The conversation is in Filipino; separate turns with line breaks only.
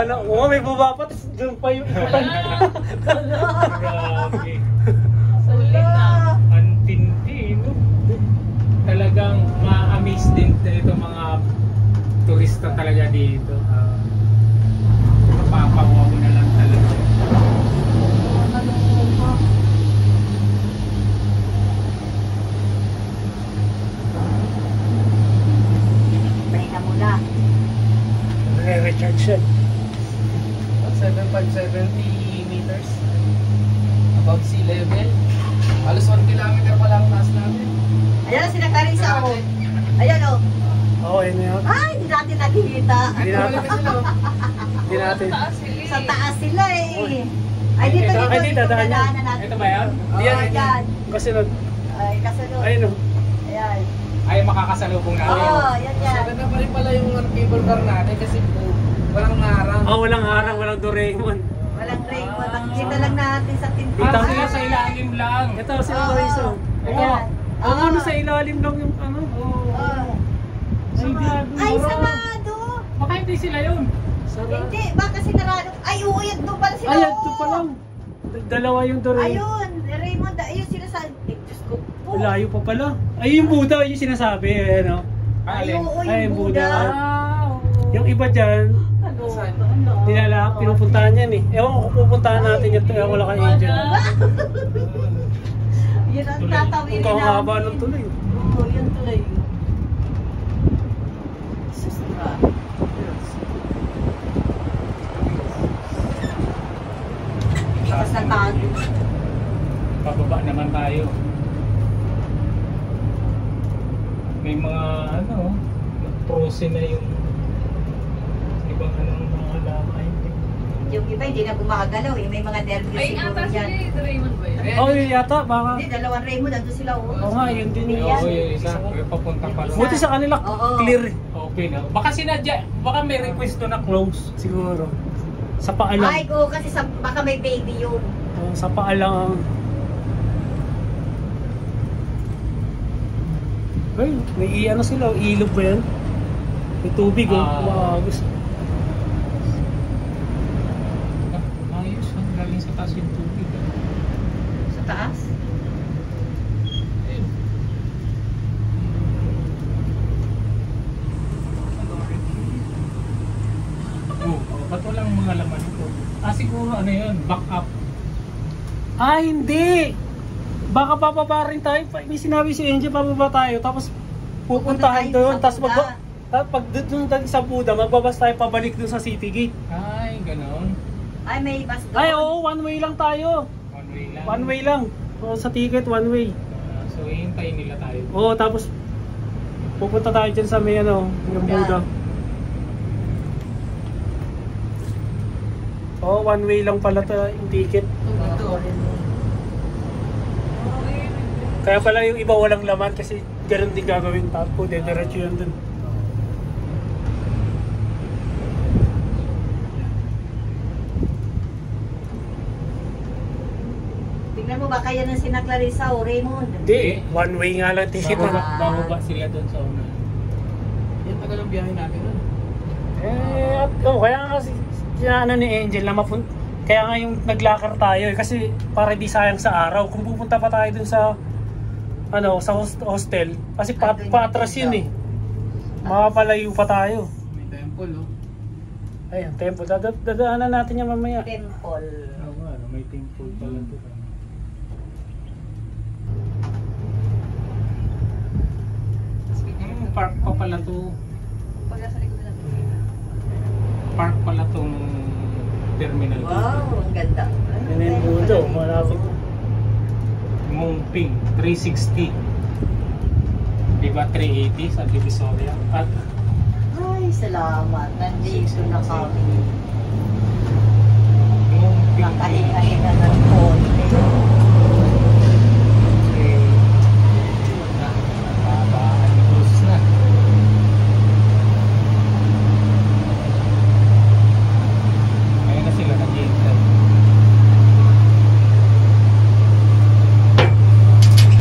na. Oo, may baba pa. Tapos doon pa yung ikutan.
Grabe. Sulit na. Antindi, no? Talagang ma-amaze din ito mga turista talaga dito. Mapapawaw na lang talaga.
Pahinga muna.
Recharge yan.
770 meters above sea level. Halos 1 kilometer pa lang taas natin.
Ayan na sila Carissa, oh. Ayan, oh.
Oo, yun yun.
Ay, hindi natin nakikita.
Hindi natin. Hindi natin.
Sa taas sila eh. Ay, dito,
Ay, dito, daan yan.
dadaanan natin.
Ito ba yan?
Ayan.
Kasunod.
Ay, kasunod.
Ayun o.
Ayan.
Ay, makakasalubong natin.
Oo, yan yan.
Maganda pa rin pala yung cable car natin kasi walang harang.
Ah, walang harang, walang Doraemon.
Walang rainbow. Nakikita lang natin sa tintin.
Parang sila sa ilalim lang.
Ito, si Loiso.
Ito.
Oo, ano sa ilalim lang yung ano.
Ay, sarado.
Baka hindi sila yun.
Hindi, baka sinarado. Ay, oo, yan doon pala sila.
Ay, ito pa lang. Dalawa yung Doraemon.
Ayun, Raymond, ayun sila sa... Diyos ko po.
Layo pa pala. Ay, yung Buddha, yung sinasabi. Ano?
Ay, oo,
Ay,
yung
Buddha.
Buddha.
Yung iba dyan, dinala, pinupuntahan yan eh. Ewan ko kung pupuntahan natin yung wala kang angel.
Yun ang tatawin
Kung
namin.
haba ng tuloy.
Oo, yun tuloy. Sus, lakas ng tago.
Pababa naman tayo. May mga ano, frozen na yung ibang anong mga lamay.
Yung iba hindi na gumagalaw eh. May mga nervous
Ay,
siguro
ata
dyan.
sila eh, Raymond ba yun?
Oh, yun yata, baka.
Hindi, dalawang Raymond, ando sila oh.
Oo nga, yun din yun.
Oo, yung isa. Papunta pa rin.
Buti sa kanila,
Oo.
clear eh.
Okay na. Baka sinadya, baka may request to na close.
Siguro. Sa paa lang.
Ay, oo, kasi baka may baby yun.
Oo, sa paa lang. Ay, may ano sila, ilog ba yan? May tubig oh. Umagos.
Ayos, ang galing sa taas yung tubig.
Sa taas?
Ayun. Ba't walang mga laman ito? Siguro ano yun, back up.
Ah, hindi! Baka papaba rin tayo. May sinabi si Angel, papaba tayo. Tapos pupuntahan doon. Tapos pag doon sa Buda, magbabas tayo pabalik doon sa City Gate.
Ay, ganon.
Ay, may bus doon.
Ay, oo, one way lang tayo.
One way lang.
One way lang. Oo, sa ticket, one way.
So, hihintayin nila tayo.
Oo, tapos pupunta tayo dyan sa may ano, yung Buda. Oo, one way lang pala yung ticket. Kaya pala yung iba walang laman kasi ganun din gagawin. Tapos diretso yun dun.
Tingnan mo, baka yan ang sina Clarissa o Raymond.
Hindi, one way nga lang ticket.
Bababa sila doon sa una.
Yan tagal ang biyahe natin nun.
Kaya nga kasi ano ni Angel na kaya nga yung naglakar tayo eh, kasi para di sayang sa araw. Kung pupunta pa tayo dun sa ano, sa hostel, kasi patras yun eh. Makapalayo pa tayo.
May temple oh.
Ayun, temple. Dadaanan natin yan mamaya.
Temple.
Oo nga, may temple pala doon. Park pa pala to. Park pala tong terminal.
Wow, ang ganda.
Yan yung Budo, malapit.
Mungping 360. Diba 380 sa Divisoria? At
Ay, salamat. Nandito na kami.
Mungping
Nakahinga-hinga na po.